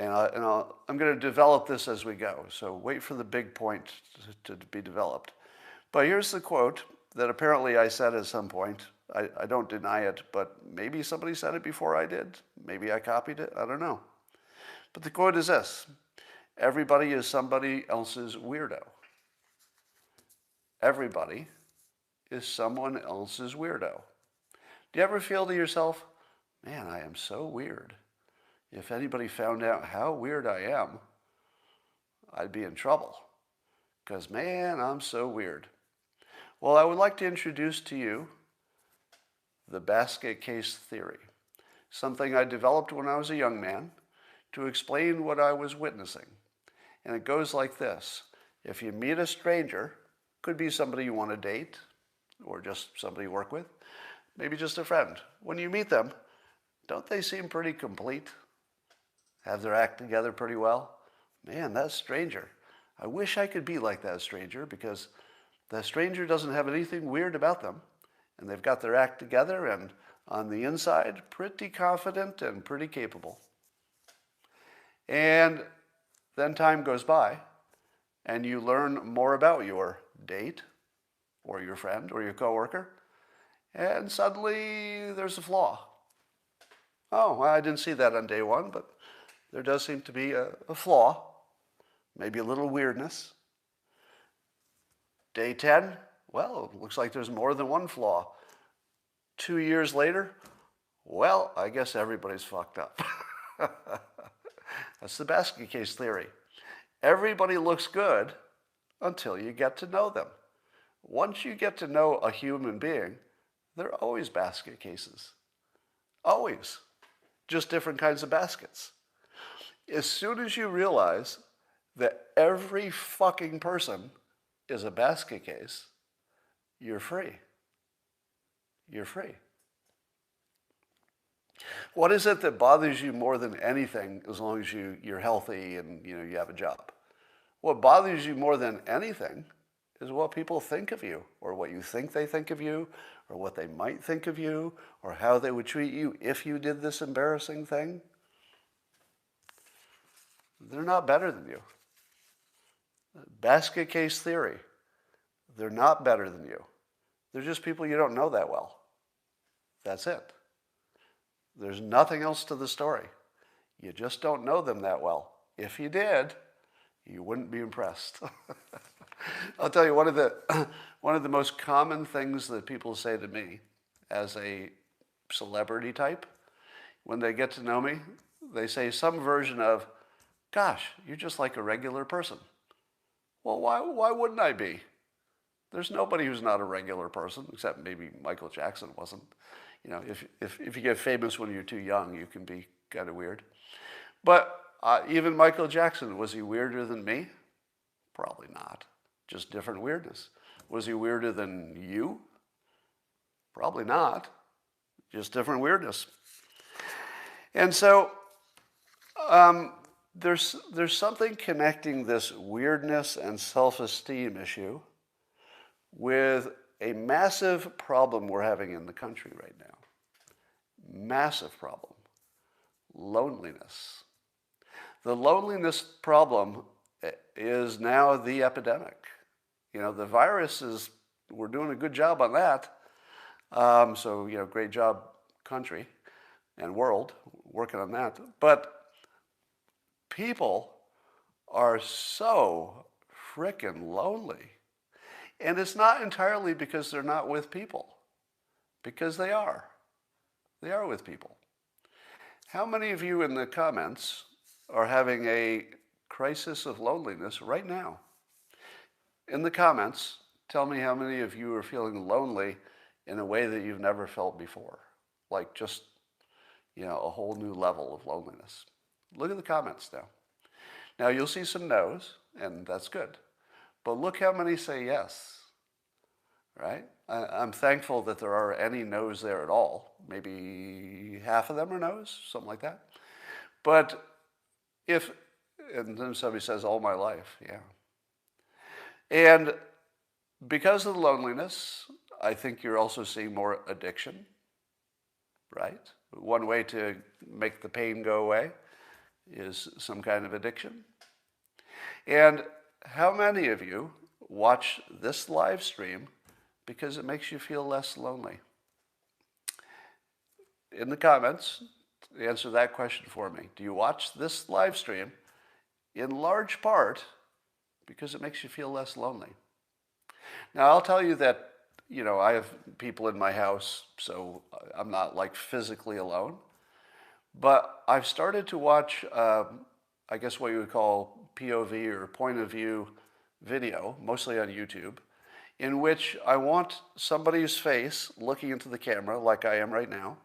I'm going to develop this as we go. So wait for the big point to be developed. But here's the quote that apparently I said at some point. I don't deny it, but maybe somebody said it before I did. Maybe I copied it. I don't know. But the quote is this: everybody is somebody else's weirdo. Everybody is someone else's weirdo. Do you ever feel to yourself, man, I am so weird. If anybody found out how weird I am, I'd be in trouble. Because, man, I'm so weird. Well, I would like to introduce to you the basket case theory, something I developed when I was a young man to explain what I was witnessing. And it goes like this. If you meet a stranger, could be somebody you want to date, or just somebody you work with, maybe just a friend. When you meet them, don't they seem pretty complete? Have their act together pretty well? Man, that stranger. I wish I could be like that stranger, because that stranger doesn't have anything weird about them, and they've got their act together, and on the inside, pretty confident and pretty capable. And then time goes by, and you learn more about your date, or your friend, or your coworker, and suddenly there's a flaw. Oh, well, I didn't see that on day one, but there does seem to be a flaw, maybe a little weirdness. Day 10, well, it looks like there's more than one flaw. 2 years later, well, I guess everybody's fucked up. That's the basket case theory. Everybody looks good until you get to know them. Once you get to know a human being, they're always basket cases. Always. Just different kinds of baskets. As soon as you realize that every fucking person is a basket case, you're free. You're free. What is it that bothers you more than anything, as long as you're healthy and you have a job? What bothers you more than anything is what people think of you, or what you think they think of you, or what they might think of you, or how they would treat you if you did this embarrassing thing. They're not better than you. Basket case theory. They're not better than you. They're just people you don't know that well. That's it. There's nothing else to the story. You just don't know them that well. If you did, you wouldn't be impressed. I'll tell you, one of the most common things that people say to me as a celebrity type, when they get to know me, they say some version of, gosh, you're just like a regular person. Well, why wouldn't I be? There's nobody who's not a regular person, except maybe Michael Jackson wasn't. If you get famous when you're too young, you can be kind of weird. But even Michael Jackson, was he weirder than me? Probably not. Just different weirdness. Was he weirder than you? Probably not. Just different weirdness. And so there's something connecting this weirdness and self-esteem issue with a massive problem we're having in the country right now. Massive problem. Loneliness. The loneliness problem is now the epidemic. The virus we're doing a good job on that. So, great job, country and world, working on that. But people are so frickin' lonely. And it's not entirely because they're not with people, because they are. They are with people. How many of you in the comments are having a crisis of loneliness right now? In the comments, tell me how many of you are feeling lonely in a way that you've never felt before. Like just, a whole new level of loneliness. Look at the comments now. Now you'll see some no's, and that's good. But look how many say yes, right? I'm thankful that there are any no's there at all. Maybe half of them are no's, something like that. But and then somebody says, all my life, yeah. And because of the loneliness, I think you're also seeing more addiction, right? One way to make the pain go away is some kind of addiction? And how many of you watch this live stream because it makes you feel less lonely? In the comments, answer that question for me. Do you watch this live stream in large part because it makes you feel less lonely? Now, I'll tell you that, I have people in my house, so I'm not like physically alone. But I've started to watch, I guess what you would call POV or point of view video, mostly on YouTube, in which I want somebody's face looking into the camera like I am right now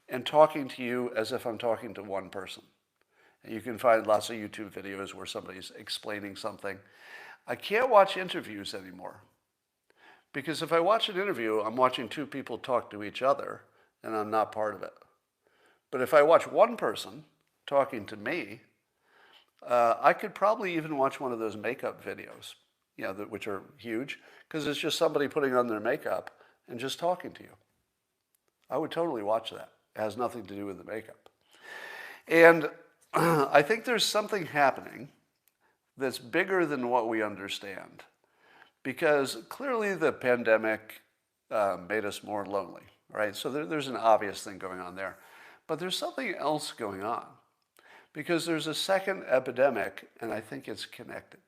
and talking to you as if I'm talking to one person. And you can find lots of YouTube videos where somebody's explaining something. I can't watch interviews anymore because if I watch an interview, I'm watching two people talk to each other and I'm not part of it. But if I watch one person talking to me, I could probably even watch one of those makeup videos, which are huge, because it's just somebody putting on their makeup and just talking to you. I would totally watch that. It has nothing to do with the makeup. And I think there's something happening that's bigger than what we understand, because clearly the pandemic made us more lonely, right? So there's an obvious thing going on there. But there's something else going on, because there's a second epidemic, and I think it's connected.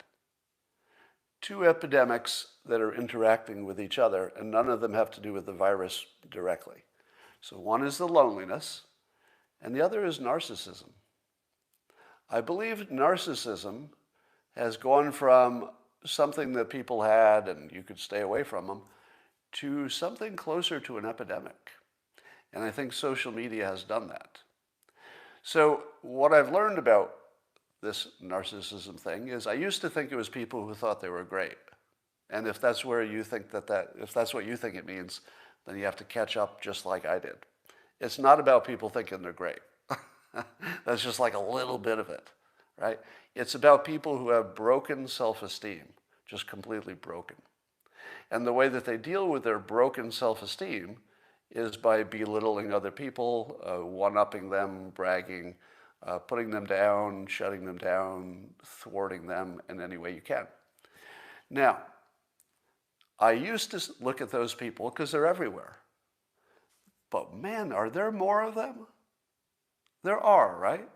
Two epidemics that are interacting with each other, and none of them have to do with the virus directly. So one is the loneliness, and the other is narcissism. I believe narcissism has gone from something that people had and you could stay away from them to something closer to an epidemic. And I think social media has done that. So what I've learned about this narcissism thing is I used to think it was people who thought they were great. And if that's where you think if that's what you think it means, then you have to catch up just like I did. It's not about people thinking they're great. That's just like a little bit of it, right? It's about people who have broken self-esteem, just completely broken. And the way that they deal with their broken self-esteem is by belittling other people, one-upping them, bragging, putting them down, shutting them down, thwarting them in any way you can. Now, I used to look at those people because they're everywhere. But man, are there more of them? There are, right?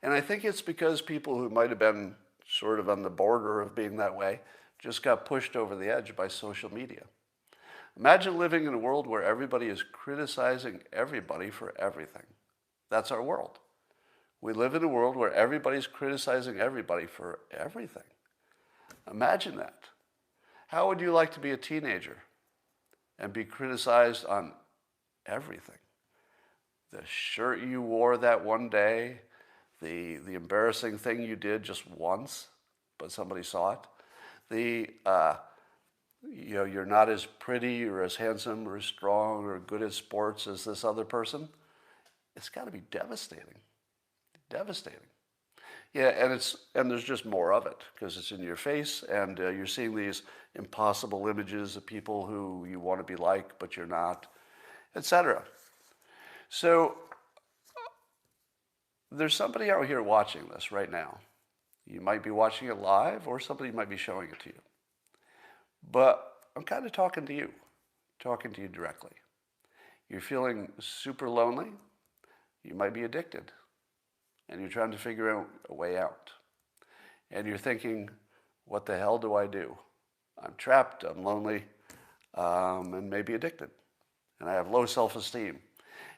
And I think it's because people who might have been sort of on the border of being that way just got pushed over the edge by social media. Imagine living in a world where everybody is criticizing everybody for everything. That's our world. We live in a world where everybody's criticizing everybody for everything. Imagine that. How would you like to be a teenager and be criticized on everything? The shirt you wore that one day, the embarrassing thing you did just once, but somebody saw it. You're not as pretty or as handsome or as strong or good at sports as this other person. It's got to be devastating. Devastating. Yeah, and there's just more of it because it's in your face, and you're seeing these impossible images of people who you want to be like, but you're not, etc. So there's somebody out here watching this right now. You might be watching it live, or somebody might be showing it to you. But I'm kind of talking to you directly. You're feeling super lonely. You might be addicted. And you're trying to figure out a way out. And you're thinking, what the hell do I do? I'm trapped, I'm lonely, and maybe addicted. And I have low self-esteem.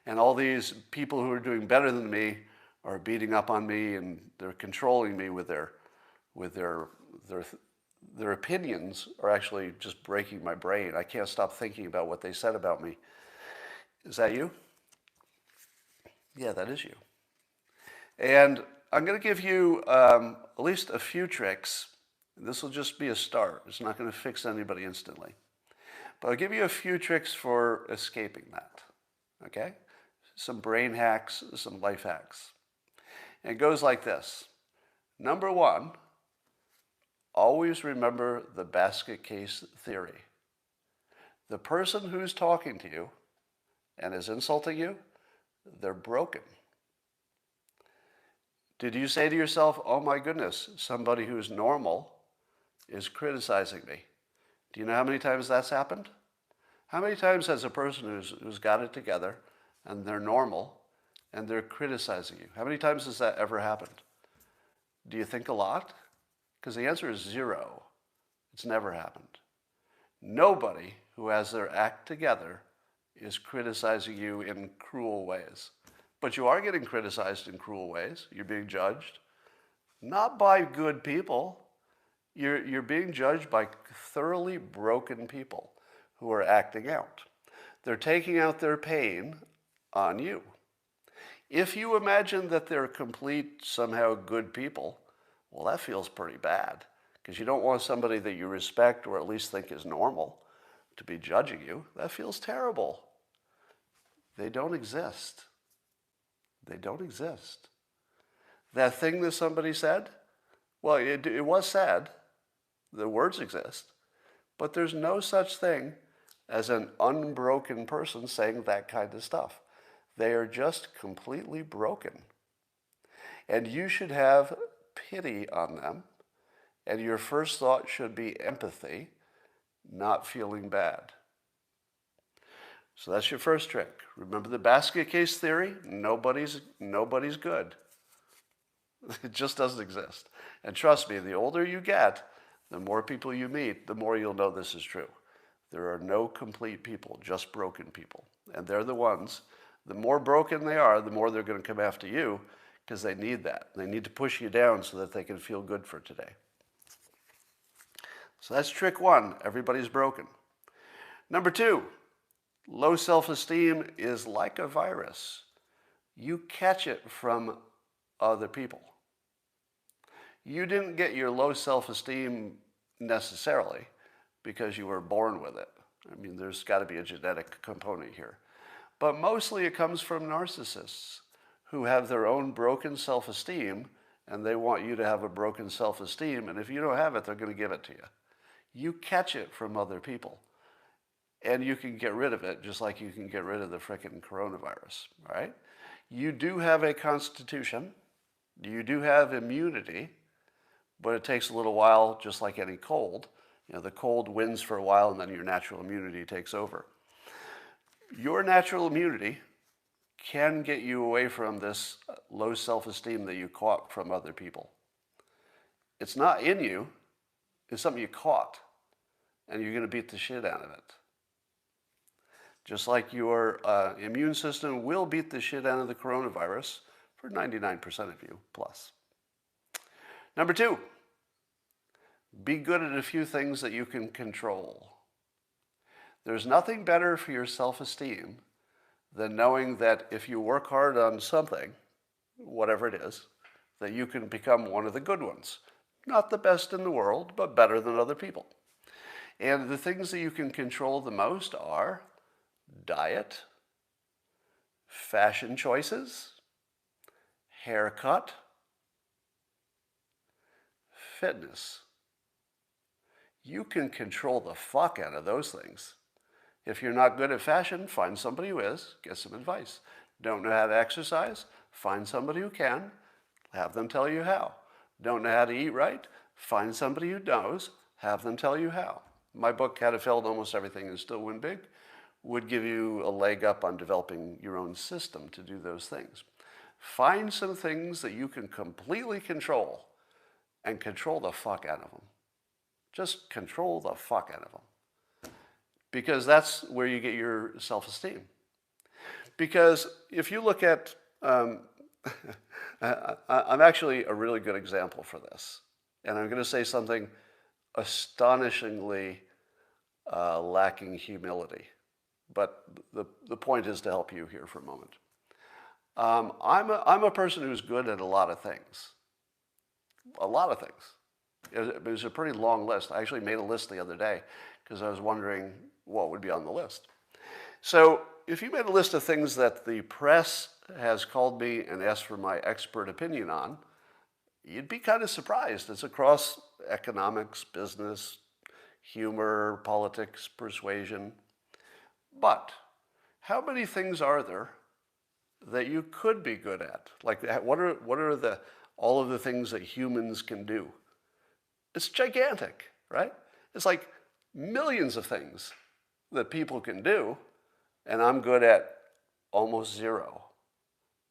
And all these people who are doing better than me are beating up on me, and they're controlling me with their opinions are actually just breaking my brain. I can't stop thinking about what they said about me. Is that you? Yeah, that is you. And I'm going to give you at least a few tricks. This will just be a start. It's not going to fix anybody instantly. But I'll give you a few tricks for escaping that. Okay? Some brain hacks, some life hacks. And it goes like this. Number one, always remember the basket case theory. The person who's talking to you and is insulting you, they're broken. Did you say to yourself, oh my goodness, somebody who's normal is criticizing me? Do you know how many times that's happened? How many times has a person who's got it together and they're normal and they're criticizing you? How many times has that ever happened? Do you think a lot? Because the answer is zero. It's never happened. Nobody who has their act together is criticizing you in cruel ways. But you are getting criticized in cruel ways. You're being judged. Not by good people. You're being judged by thoroughly broken people who are acting out. They're taking out their pain on you. If you imagine that they're complete, somehow good people, well, that feels pretty bad, because you don't want somebody that you respect or at least think is normal to be judging you. That feels terrible. They don't exist. They don't exist. That thing that somebody said, well, it was said. The words exist. But there's no such thing as an unbroken person saying that kind of stuff. They are just completely broken. And you should have pity on them. And your first thought should be empathy, not feeling bad. So that's your first trick. Remember the basket case theory? Nobody's good. It just doesn't exist. And trust me, the older you get, the more people you meet, the more you'll know this is true. There are no complete people, just broken people. And they're the ones, the more broken they are, the more they're going to come after you, because they need that. They need to push you down so that they can feel good for today. So that's trick one. Everybody's broken. Number two, low self-esteem is like a virus. You catch it from other people. You didn't get your low self-esteem necessarily because you were born with it. I mean, there's got to be a genetic component here. But mostly it comes from narcissists who have their own broken self-esteem, and they want you to have a broken self-esteem, and if you don't have it, they're going to give it to you. You catch it from other people. And you can get rid of it just like you can get rid of the frickin' coronavirus, all right? You do have a constitution. You do have immunity, but it takes a little while, just like any cold. You know, the cold wins for a while and then your natural immunity takes over. Your natural immunity can get you away from this low self-esteem that you caught from other people. It's not in you. It's something you caught, and you're going to beat the shit out of it. Just like your immune system will beat the shit out of the coronavirus for 99% of you plus. Number two, be good at a few things that you can control. There's nothing better for your self-esteem than knowing that if you work hard on something, whatever it is, that you can become one of the good ones. Not the best in the world, but better than other people. And the things that you can control the most are diet, fashion choices, haircut, fitness. You can control the fuck out of those things. If you're not good at fashion, find somebody who is, get some advice. Don't know how to exercise? Find somebody who can, have them tell you how. Don't know how to eat right? Find somebody who knows, have them tell you how. My book, How to Fail at Almost Everything and Still Win Big, would give you a leg up on developing your own system to do those things. Find some things that you can completely control and control the fuck out of them. Just control the fuck out of them. Because that's where you get your self-esteem. Because if you look at, I'm actually a really good example for this. And I'm going to say something astonishingly lacking humility. But the point is to help you here for a moment. I'm a person who's good at a lot of things. A lot of things. It was a pretty long list. I actually made a list the other day because I was wondering what would be on the list. So if you made a list of things that the press has called me and asked for my expert opinion on, you'd be kind of surprised. It's across economics, business, humor, politics, persuasion. But how many things are there that you could be good at? Like, what are the all of the things that humans can do. It's gigantic, right? It's like millions of things that people can do, and I'm good at almost zero.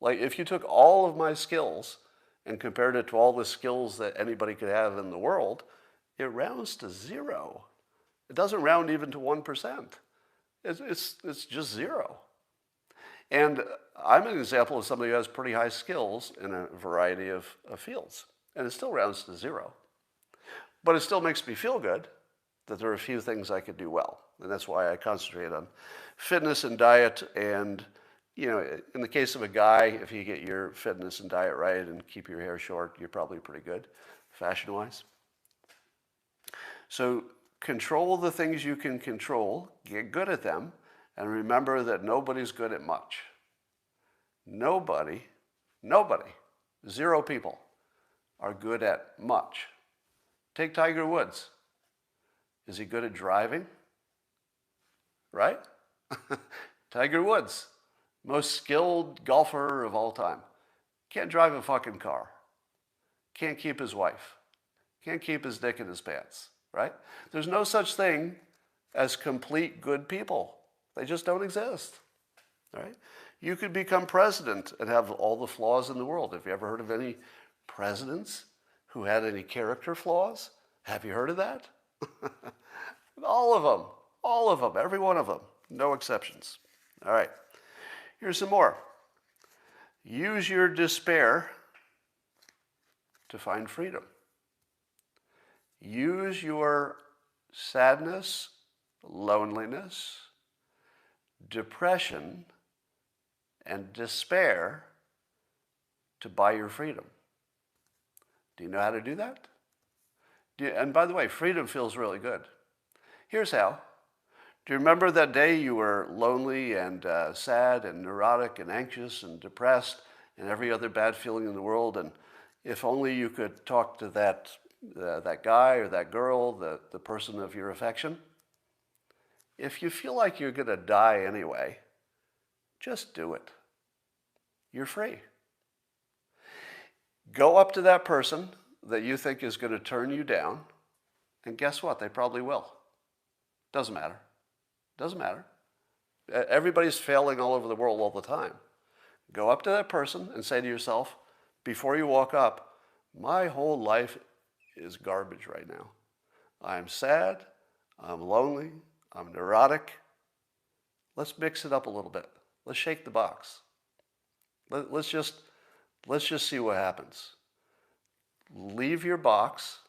Like if you took all of my skills and compared it to all the skills that anybody could have in the world, it rounds to zero. It doesn't round even to 1%. It's just zero. And I'm an example of somebody who has pretty high skills in a variety of fields, and it still rounds to zero. But it still makes me feel good that there are a few things I could do well. And that's why I concentrate on fitness and diet. And, you know, in the case of a guy, if you get your fitness and diet right and keep your hair short, you're probably pretty good, fashion-wise. So control the things you can control, get good at them, and remember that nobody's good at much. Nobody, zero people are good at much. Take Tiger Woods. Is he good at driving? Right? Tiger Woods, most skilled golfer of all time. Can't drive a fucking car. Can't keep his wife. Can't keep his dick in his pants, right? There's no such thing as complete good people. They just don't exist, right? You could become president and have all the flaws in the world. Have you ever heard of any presidents who had any character flaws? Have you heard of that? All of them, every one of them, no exceptions. All right, here's some more. Use your despair to find freedom. Use your sadness, loneliness, depression, and despair to buy your freedom. Do you know how to do that? And by the way, freedom feels really good. Here's how. Do you remember that day you were lonely and sad and neurotic and anxious and depressed and every other bad feeling in the world? And if only you could talk to that guy or that girl, the person of your affection. If you feel like you're going to die anyway, just do it. You're free. Go up to that person that you think is going to turn you down, and guess what? They probably will. Doesn't matter. Doesn't matter. Everybody's failing all over the world all the time. Go up to that person and say to yourself, before you walk up, my whole life is garbage right now. I'm sad, I'm lonely, I'm neurotic. Let's mix it up a little bit. Let's shake the box. Let's just see what happens. Leave your box,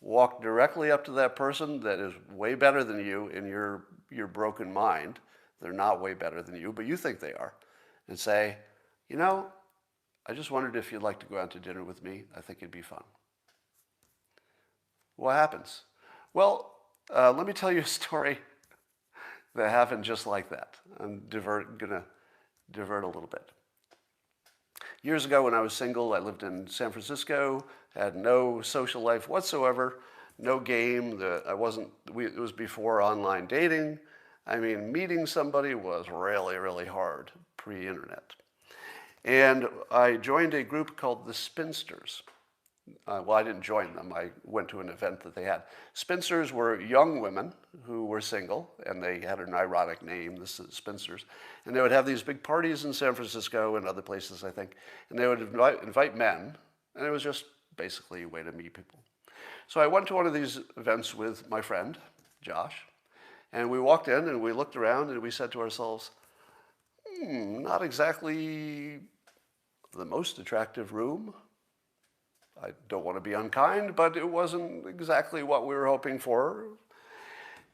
walk directly up to that person that is way better than you in your broken mind. They're not way better than you, but you think they are. And say, you know, I just wondered if you'd like to go out to dinner with me. I think it'd be fun. What happens? Well, let me tell you a story that happened just like that. I'm gonna divert a little bit. Years ago when I was single, I lived in San Francisco, had no social life whatsoever, no game. It was before online dating. I mean, meeting somebody was really, really hard, pre-internet. And I joined a group called the Spinsters. Well, I didn't join them. I went to an event that they had. Spinsters were young women who were single, and they had an ironic name, the Spinsters. And they would have these big parties in San Francisco and other places, I think. And they would invite men, and it was just basically a way to meet people. So I went to one of these events with my friend, Josh, and we walked in and we looked around and we said to ourselves, not exactly the most attractive room. I don't want to be unkind, but it wasn't exactly what we were hoping for,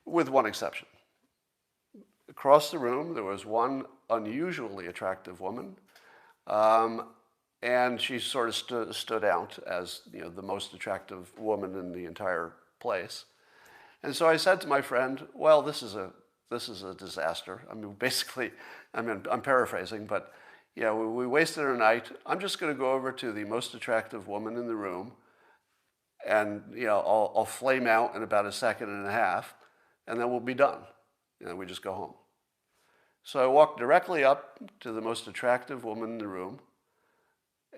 with one exception. Across the room, there was one unusually attractive woman, and she sort of stood out as, you know, the most attractive woman in the entire place. And so I said to my friend, well, this is a disaster. I mean, basically, I'm paraphrasing, but yeah, we wasted our night. I'm just going to go over to the most attractive woman in the room, and you know, I'll flame out in about a second and a half, and then we'll be done. And then we just go home. So I walked directly up to the most attractive woman in the room,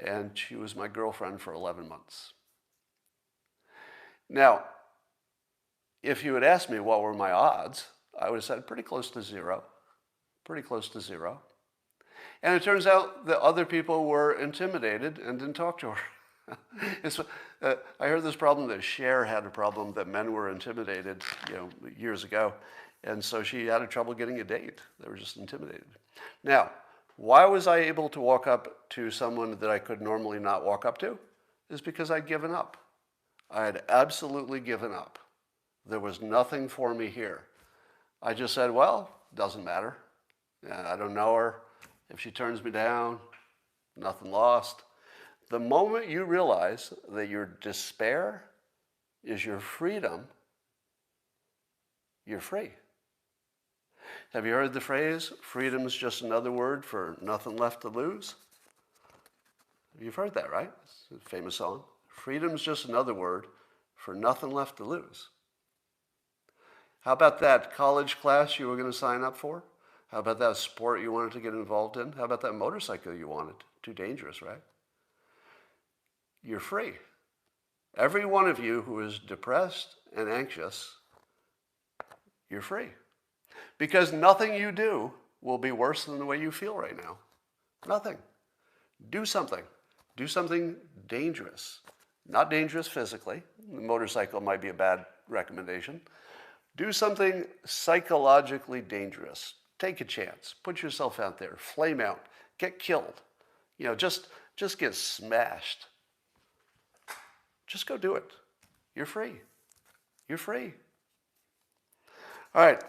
and she was my girlfriend for 11 months. Now, if you had asked me what were my odds, I would have said pretty close to zero. Pretty close to zero. And it turns out that other people were intimidated and didn't talk to her. I heard this problem that Cher had a problem that men were intimidated, years ago. And so she had trouble getting a date. They were just intimidated. Now, why was I able to walk up to someone that I could normally not walk up to? Is because I'd given up. I had absolutely given up. There was nothing for me here. I just said, well, doesn't matter. I don't know her. If she turns me down, nothing lost. The moment you realize that your despair is your freedom, you're free. Have you heard the phrase, freedom is just another word for nothing left to lose? You've heard that, right? It's a famous song. Freedom is just another word for nothing left to lose. How about that college class you were going to sign up for? How about that sport you wanted to get involved in? How about that motorcycle you wanted? Too dangerous, right? You're free. Every one of you who is depressed and anxious, you're free. Because nothing you do will be worse than the way you feel right now. Nothing. Do something. Do something dangerous. Not dangerous physically. The motorcycle might be a bad recommendation. Do something psychologically dangerous. Take a chance. Put yourself out there. Flame out. Get killed. Just get smashed. Just go do it. You're free. You're free. All right.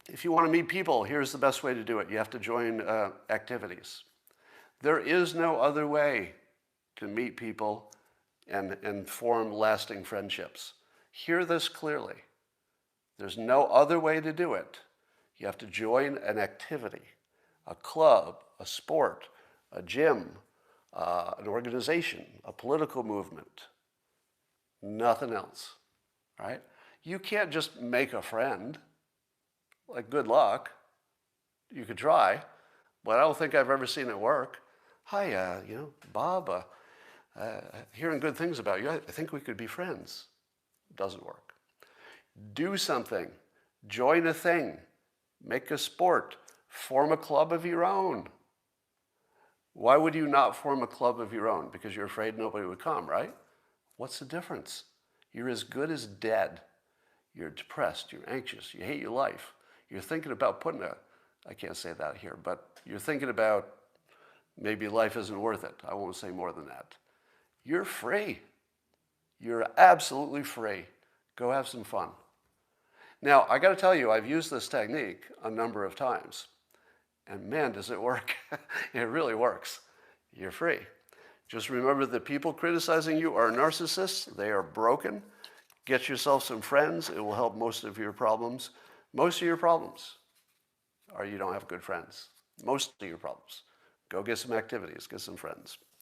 If you want to meet people, here's the best way to do it. You have to join activities. There is no other way to meet people and form lasting friendships. Hear this clearly. There's no other way to do it. You have to join an activity, a club, a sport, a gym, an organization, a political movement. Nothing else, right? You can't just make a friend. Like, good luck. You could try, but I don't think I've ever seen it work. Hi, Bob, hearing good things about you. I think we could be friends. Doesn't work. Do something. Join a thing. Make a sport. Form a club of your own. Why would you not form a club of your own? Because you're afraid nobody would come, right? What's the difference? You're as good as dead. You're depressed. You're anxious. You hate your life. You're thinking about I can't say that here, but you're thinking about maybe life isn't worth it. I won't say more than that. You're free. You're absolutely free. Go have some fun. Now, I got to tell you, I've used this technique a number of times. And man, does it work. It really works. You're free. Just remember that people criticizing you are narcissists. They are broken. Get yourself some friends. It will help most of your problems. Most of your problems are you don't have good friends. Most of your problems. Go get some activities. Get some friends.